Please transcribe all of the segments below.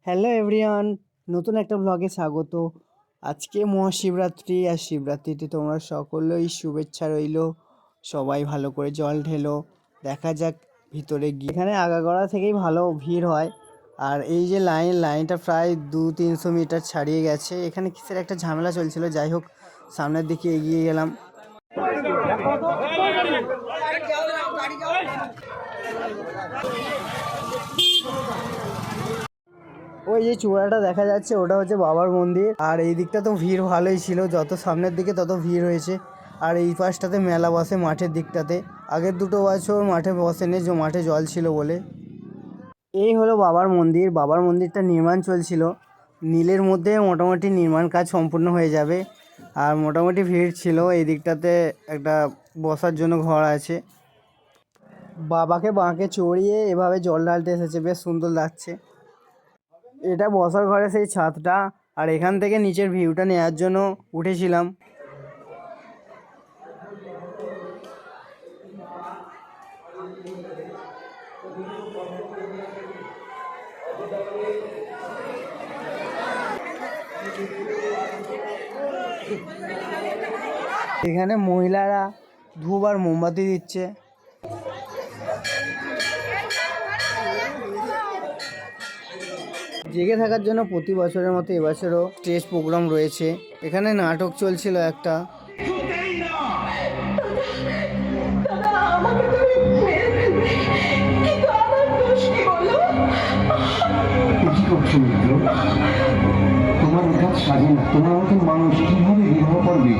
Hello everyone, নতুন একটা ব্লগে স্বাগত। আজকে মহাশিবরাত্রি, আর শিবরাত্রিতে তোমরা সকলেই শুভেচ্ছা রইল। সবাই ভালো করে জল ঢেলো। দেখা যাক ভিতরে গিয়ে। এখানে আগাগোড়া থেকেই ভালো ভিড় হয়। আর এই যে লাইনটা প্রায় 200-300 মিটার ছাড়িয়ে গেছে। এখানে কিসের একটা ঝামেলা চলছিল, যাই হোক সামনের দিকে এগিয়ে গেলাম। ওই যে চূড়াটা দেখা যাচ্ছে ওটা হচ্ছে বাবার মন্দির। আর এই দিকটা তো ভিড় ভালোই ছিল, যত সামনের দিকে তত ভিড় হয়েছে। আর এই পাশটাতে মেলা বসে মাঠের দিকটাতে। আগের 2 বছর মাঠে বসেনি, যে মাঠে জল ছিল বলে। এই হলো বাবার মন্দির। বাবার মন্দিরটা নির্মাণ চলছিল। নীলের মধ্যে মোটামুটি নির্মাণ কাজ সম্পূর্ণ হয়ে যাবে। আর মোটামুটি ভিড় ছিল। এই দিকটাতে একটা বসার জন্য ঘর আছে। বাবাকে বাঁকে চড়িয়ে এভাবে জল ঢালতে এসেছে, বেশ সুন্দর লাগছে। এটা বসার ঘরে সেই ছাদটা। আর এখান থেকে নিচের ভিউটা নেওয়ার জন্য উঠেছিলাম। এখানে মহিলারা ধূপ আর মোমবাতি দিচ্ছে। জেগে থাকার জন্য প্রতি বছরের মতো এবছরও স্টেজ প্রোগ্রাম রয়েছে। এখানে নাটক চলছিল একটা। তোমার কাজ স্বাধীন, তোমার মতন মানুষ কিভাবে বিবাহ করবে?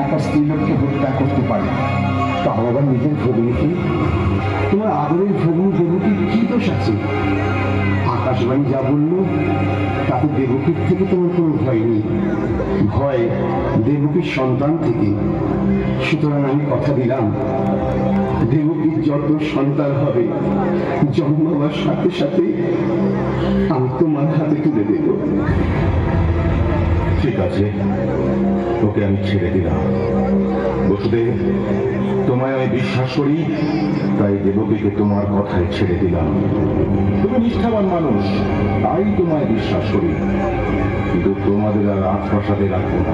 একটা স্ত্রীলোককে হত্যা করতে পারে, তাও আবার নিজের ভগ্নীকে। তোমার আদরের ভগ্নী দেবকীর কি দোষ আছে? আকাশবাণী যা বলল তাতে দেবকীর থেকে তোমার কোনো ভয় নেই, ভয় দেবকীর সন্তান থেকে। সুতরাং আমি কথা দিলাম, দেবকীর যত সন্তান হবে জন্মাবার সাথে সাথে আমি তোমার হাতে তুলে দেব। ঠিক আছে, ওকে আমি ছেড়ে দিলাম। বসুদেব, তোমায় আমি বিশ্বাস করি, তাই দেবকীকে তোমার কথায় ছেড়ে দিলাম। তুমি নিষ্ঠাবান মানুষ, তাই তোমায় বিশ্বাস করি, কিন্তু তোমাদের আর রাজপ্রাসাদে রাখবো না।